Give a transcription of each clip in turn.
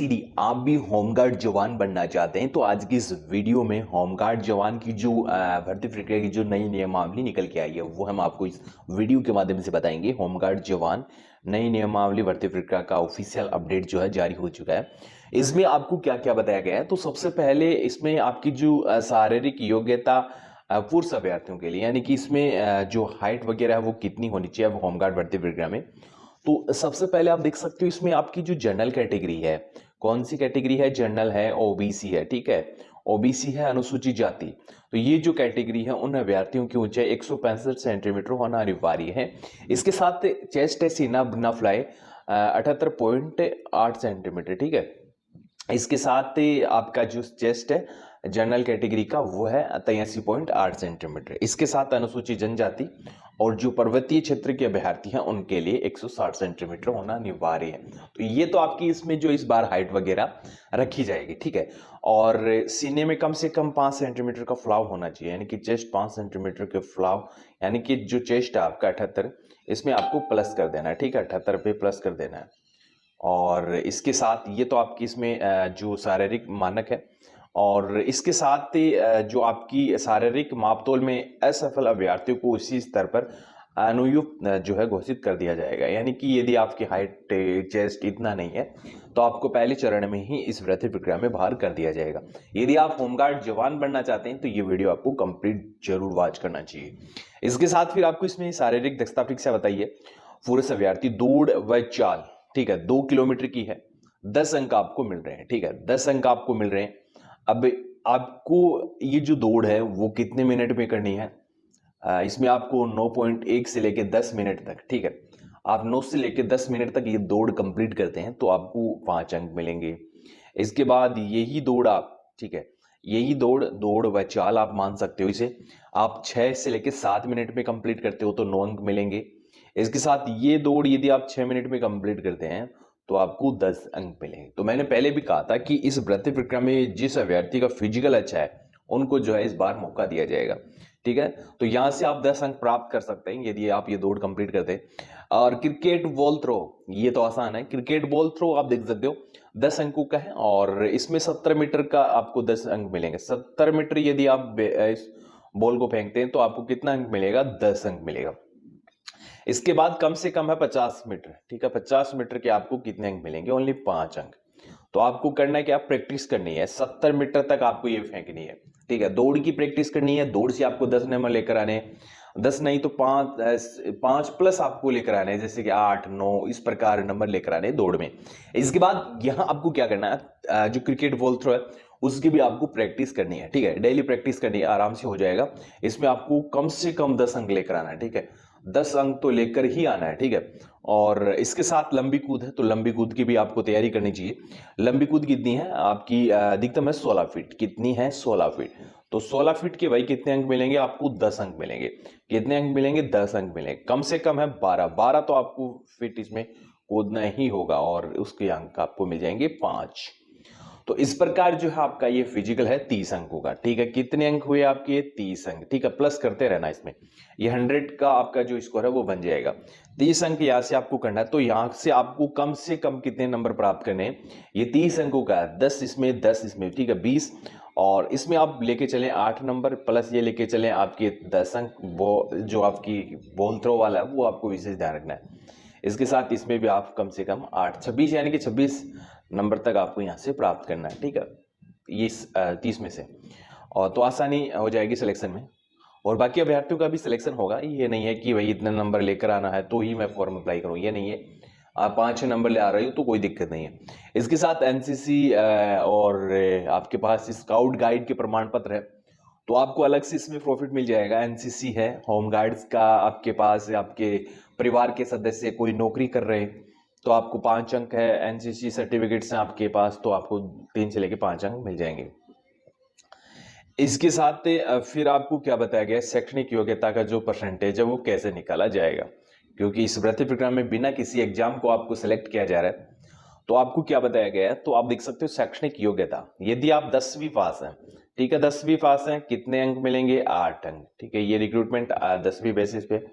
ABCD आप भी home guard जवान बनना चाहते हैं तो आज की इस वीडियो में होमगार्ड जवान की जो भर्ती प्रक्रिया की जो नई नियमावली निकल के आई है वो हम आपको इस वीडियो के माध्यम से बताएंगे। होमगार्ड जवान नई नियमावली भर्ती प्रक्रिया का ऑफिशियल अपडेट जो है जारी हो चुका है। इसमें आपको क्या क्या बताया गया है, तो सबसे पहले इसमें आपकी जो शारीरिक योग्यता पुरुष अभ्यर्थियों के लिए, यानी कि इसमें जो हाइट वगैरह है वो कितनी होनी चाहिए होमगार्ड भर्ती प्रक्रिया में। तो सबसे पहले आप देख सकते हो इसमें आपकी जो जनरल कैटेगरी है, कौन सी कैटेगरी है, जनरल है, ओबीसी है, ठीक है, ओबीसी है, अनुसूचित जाति। तो ये जो कैटेगरी है उन अभ्यर्थियों की ऊंचाई 165 सेंटीमीटर होना अनिवार्य है। इसके साथ चेस्ट है सीना न फ्लाई 78.8 सेंटीमीटर, ठीक है। इसके साथ आपका जो चेस्ट है जनरल कैटेगरी का वो है 83.8 सेंटीमीटर। इसके साथ अनुसूचित जनजाति और जो पर्वतीय क्षेत्र के अभ्यर्थी हैं उनके लिए 160 सेंटीमीटर होना अनिवार्य है। तो ये तो आपकी इसमें जो इस बार हाइट वगैरह रखी जाएगी, ठीक है। और सीने में कम से कम 5 सेंटीमीटर का फ्लाव होना चाहिए, यानी कि चेस्ट 5 सेंटीमीटर के फ्लाव, यानी कि जो चेस्ट है आपका 78, इसमें आपको प्लस कर देना है, ठीक है, 78 पे प्लस कर देना है। और इसके साथ ये तो आपकी इसमें जो शारीरिक मानक है, और इसके साथ जो आपकी शारीरिक मापतोल में असफल अभ्यर्थियों को उसी स्तर पर अनुयुक्त जो है घोषित कर दिया जाएगा। यानी कि यदि आपकी हाइट चेस्ट इतना नहीं है तो आपको पहले चरण में ही इस भर्ती प्रक्रिया में बाहर कर दिया जाएगा। यदि आप होमगार्ड जवान बनना चाहते हैं तो ये वीडियो आपको कंप्लीट जरूर वॉच करना चाहिए। इसके साथ फिर आपको इसमें शारीरिक दक्षता परीक्षा बताइए। पुरुष अभ्यर्थी दौड़ व चाल, ठीक है, 2 किलोमीटर की है, 10 अंक आपको मिल रहे हैं, ठीक है, 10 अंक आपको मिल रहे हैं। अब आपको ये जो दौड़ है वो कितने मिनट में करनी है, इसमें आपको 9.1 से लेके 10 मिनट तक, ठीक है, आप 9 से लेके 10 मिनट तक ये दौड़ कंप्लीट करते हैं तो आपको 5 अंक मिलेंगे। इसके बाद यही दौड़ आप, ठीक है, यही दौड़ व चाल आप मान सकते हो इसे, आप 6 से लेके 7 मिनट में कंप्लीट करते हो तो 9 अंक मिलेंगे। इसके साथ ये दौड़ यदि आप 6 मिनट में कंप्लीट करते हैं तो आपको 10 अंक मिलेंगे। तो मैंने पहले भी कहा था कि इस भर्ती प्रक्रिया में जिस अभ्यर्थी का फिजिकल अच्छा है उनको जो है इस बार मौका दिया जाएगा, ठीक है। तो यहां से आप 10 अंक प्राप्त कर सकते हैं यदि आप ये दौड़ कंप्लीट करते हैं। और क्रिकेट बॉल थ्रो, ये तो आसान है, क्रिकेट बॉल थ्रो आप देख सकते हो 10 अंकों का है, और इसमें 70 मीटर का आपको 10 अंक मिलेंगे। 70 मीटर यदि आप इस बॉल को फेंकते हैं तो आपको कितना अंक मिलेगा, 10 अंक मिलेगा। इसके बाद कम से कम है 50 मीटर, ठीक है, 50 मीटर के आपको कितने अंक मिलेंगे, ओनली 5 अंक। तो आपको करना है क्या, प्रैक्टिस करनी है, 70 मीटर तक आपको ये फेंकनी है, ठीक है, दौड़ की प्रैक्टिस करनी है। दौड़ से आपको 10 नंबर लेकर आने हैं, 10 नहीं तो 5 प्लस आपको लेकर आने हैं, जैसे कि 8 9 इस प्रकार नंबर लेकर आने दौड़ में। इसके बाद यहाँ आपको क्या करना है, जो क्रिकेट बॉल थ्रो है उसकी भी आपको प्रैक्टिस करनी है, ठीक है, डेली प्रैक्टिस करनी है, आराम से हो जाएगा। इसमें आपको कम से कम 10 अंक लेकर आना है, ठीक है, 10 अंक तो लेकर ही आना है, ठीक है। और इसके साथ लंबी कूद है तो लंबी कूद की भी आपको तैयारी करनी चाहिए। लंबी कूद कितनी है आपकी, अधिकतम है 16 फीट, कितनी है 16 फीट। तो 16 फीट के भाई कितने अंक मिलेंगे आपको, 10 अंक मिलेंगे। कितने अंक मिलेंगे, 10 अंक मिलेंगे। कम से कम है 12 तो आपको फीट इसमें कूदना ही होगा, और उसके अंक आपको मिल जाएंगे 5। तो इस प्रकार जो है आपका ये फिजिकल है 30 अंकों का, ठीक है, कितने अंक हुए आपके, 30 अंक, ठीक है, प्लस करते रहना इसमें, ये 100 का आपका जो स्कोर है वो बन जाएगा। 30 अंक यहां से आपको करना है, तो यहां से आपको कम से कम कितने नंबर प्राप्त करने हैं, ये 30 अंकों का है, 10 इसमें 10 इसमें, ठीक है, 20, और इसमें आप लेके चले 8 नंबर प्लस ये लेके चले आपके 10 अंक, वो जो आपकी बॉल थ्रो वाला है वो आपको विशेष ध्यान रखना है। इसके साथ इसमें भी आप कम से कम 8 26 यानी कि 26 नंबर तक आपको यहाँ से प्राप्त करना है, ठीक है, ये 30 में से, और तो आसानी हो जाएगी सिलेक्शन में। और बाकी अभ्यर्थियों का भी सिलेक्शन होगा, ये नहीं है कि भाई इतने नंबर लेकर आना है तो ही मैं फॉर्म अप्लाई करूँ, ये नहीं है, आप 5-6 नंबर ले आ रहे हो तो कोई दिक्कत नहीं है। इसके साथ एनसीसी और आपके पास स्काउट गाइड के प्रमाण पत्र है तो आपको अलग से इसमें प्रॉफिट मिल जाएगा। एनसीसी है, होम गार्ड्स का आपके पास, आपके परिवार के सदस्य कोई नौकरी कर रहे हैं तो आपको 5 अंक है, एनसीसी सर्टिफिकेट्स हैं आपके पास तो आपको 3 से लेके 5 अंक मिल जाएंगे। इसके साथ फिर आपको क्या बताया गया, शैक्षणिक योग्यता का जो परसेंटेज है वो कैसे निकाला जाएगा, क्योंकि इस भर्ती प्रक्रिया में बिना किसी एग्जाम को आपको सिलेक्ट किया जा रहा है। तो आपको क्या बताया गया है, तो आप देख सकते हो शैक्षणिक योग्यता, यदि आप 10वीं पास हैं, ठीक है, 10वीं पास हैं, कितने अंक मिलेंगे, 8 अंक, ठीक है, ये रिक्रूटमेंट 10वीं बेसिस पे।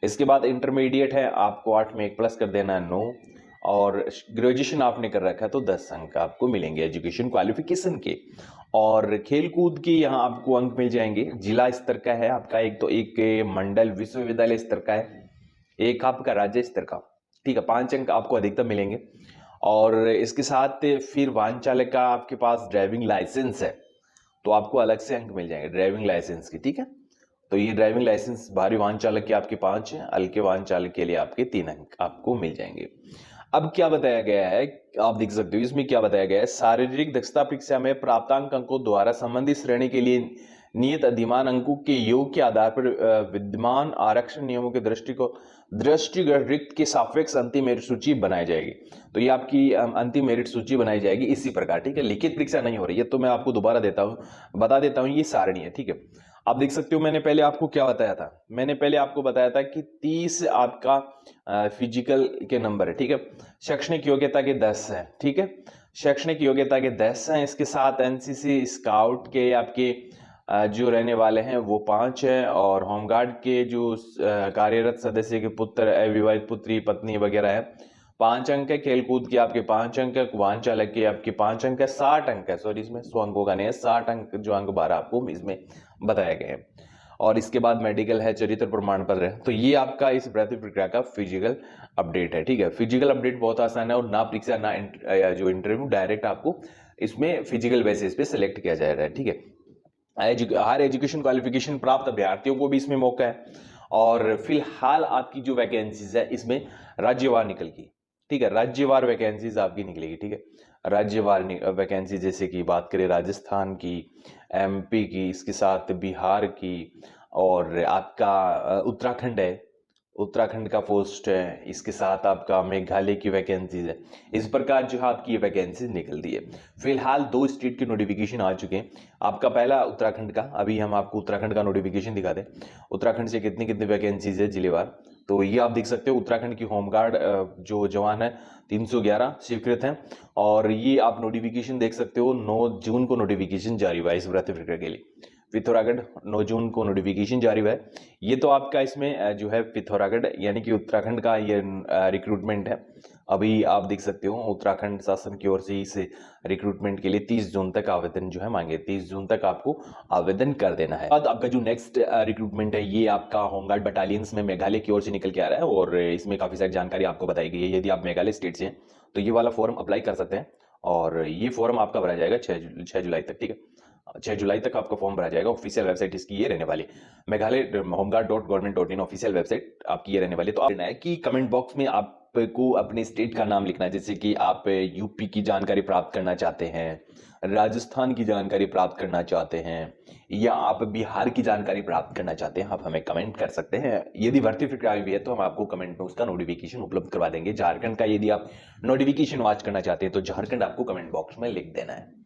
इसके बाद इंटरमीडिएट है, आपको 8 में 1 प्लस कर देना है 9, और ग्रेजुएशन आपने कर रखा है तो 10 अंक आपको मिलेंगे एजुकेशन क्वालिफिकेशन के। और खेल कूद के यहाँ आपको अंक मिल जाएंगे। जिला स्तर का है आपका, एक तो एक मंडल विश्वविद्यालय स्तर का है, एक आपका राज्य स्तर का, ठीक है। 5 अंक आपको अधिकतम मिलेंगे। और इसके साथ फिर वाहन चालक का आपके पास ड्राइविंग लाइसेंस है तो आपको अलग से अंक मिल जाएंगे ड्राइविंग लाइसेंस की, ठीक है। तो ये ड्राइविंग लाइसेंस भारी वाहन चालक के आपके 5 हैं, हल्के वाहन चालक के लिए आपके 3 अंक आपको मिल जाएंगे। अब क्या बताया गया है, आप देख सकते हो इसमें क्या बताया गया है, शारीरिक दक्षता परीक्षा में प्राप्तांक अंकों द्वारा संबंधित श्रेणी के लिए नियत अधिमान अंकों के योग के आधार पर विद्यमान आरक्षण नियमों के दृष्टिगत के सापेक्ष अंतिम मेरिट सूची बनाई जाएगी। तो ये आपकी अंतिम मेरिट सूची बनाई जाएगी इसी प्रकार, ठीक है। लिखित परीक्षा नहीं हो रही है, तो मैं आपको दोबारा बता देता हूँ, ये सारणी है, ठीक है। आप देख सकते हो मैंने पहले आपको क्या बताया था, मैंने पहले आपको बताया था कि 30 आपका फिजिकल के नंबर है, ठीक है। शैक्षणिक योग्यता के 10 है, ठीक है। शैक्षणिक योग्यता के 10 हैं। इसके साथ एनसीसी स्काउट के आपके जो रहने वाले हैं वो 5 है, और होमगार्ड के जो कार्यरत सदस्य के पुत्र, अविवाहित पुत्री, पत्नी वगैरह है 5 अंक है। खेलकूद के आपके 5 अंक है। वाहन चालक के आपके 5 अंक है। 60 अंक है, सॉरी इसमें 100 अंकों का नहीं है, 60 अंक जो अंक 12 आपको इसमें बताए गए हैं। और इसके बाद मेडिकल है, चरित्र प्रमाण पत्र है। तो ये आपका इस भर्ती प्रक्रिया का फिजिकल अपडेट है, ठीक है। फिजिकल अपडेट बहुत आसान है, और ना परीक्षा ना जो इंटरव्यू, डायरेक्ट आपको इसमें फिजिकल बेसिस पे सिलेक्ट किया जा रहा है, ठीक है। हायर एजुकेशन क्वालिफिकेशन प्राप्त अभ्यर्थियों को भी इसमें मौका है। और फिलहाल आपकी जो वैकेंसीज है इसमें राज्यवार निकल गई, ठीक है। राज्यवार वैकेंसीज आपकी निकलेगी, ठीक है। राज्यवार वैकेंसी जैसे कि बात करें राजस्थान की, एमपी की, इसके साथ बिहार की, और आपका उत्तराखंड है, उत्तराखंड का पोस्ट है, इसके साथ आपका मेघालय की वैकेंसीज है। इस प्रकार जो है आपकी ये वैकेंसीज निकलती है। फिलहाल 2 स्टेट के नोटिफिकेशन आ चुके हैं। आपका पहला उत्तराखंड का, अभी हम आपको उत्तराखंड का नोटिफिकेशन दिखा दें, उत्तराखंड से कितनी कितनी वैकेंसीज है जिलेवार। तो ये आप देख सकते हो, उत्तराखंड की होमगार्ड जो जवान है 311 स्वीकृत हैं। और ये आप नोटिफिकेशन देख सकते हो, 9 जून को नोटिफिकेशन जारी हुआ है इस भर्ती प्रक्रिया के लिए। पिथौरागढ़ 9 जून को नोटिफिकेशन जारी हुआ है। ये तो आपका इसमें जो है पिथौरागढ़ यानी कि उत्तराखंड का ये रिक्रूटमेंट है। अभी आप देख सकते हो उत्तराखंड शासन की ओर से इस रिक्रूटमेंट के लिए 30 जून तक आवेदन जो है मांगे, 30 जून तक आपको आवेदन कर देना है। बाद आपका जो नेक्स्ट रिक्रूटमेंट है ये आपका होमगार्ड बटालियंस में मेघालय की ओर से निकल के आ रहा है, और इसमें काफी सारी जानकारी आपको बताई गई है। यदि आप मेघालय स्टेट से हैं तो ये वाला फॉर्म अप्लाई कर सकते हैं, और ये फॉर्म आपका भरा जाएगा 6 जुलाई तक, ठीक है। 6 जुलाई तक आपका फॉर्म भरा जाएगा। ऑफिशियल वेबसाइट इसकी ये रहने वाली, मेघालय homeguard.government.in ऑफिशियल वेबसाइट आपकी ये रहने वाली। तो आप है कि कमेंट बॉक्स में आपको अपने स्टेट का नाम लिखना है, जैसे कि आप यूपी की जानकारी प्राप्त करना चाहते हैं, राजस्थान की जानकारी प्राप्त करना चाहते हैं, या आप बिहार की जानकारी प्राप्त करना चाहते हैं, आप हमें कमेंट कर सकते हैं। यदि भर्ती प्रक्रिया भी है तो हम आपको कमेंट में उसका नोटिफिकेशन उपलब्ध करवा देंगे। झारखंड का यदि आप नोटिफिकेशन वॉच करना चाहते हैं तो झारखंड आपको कमेंट बॉक्स में लिख देना है।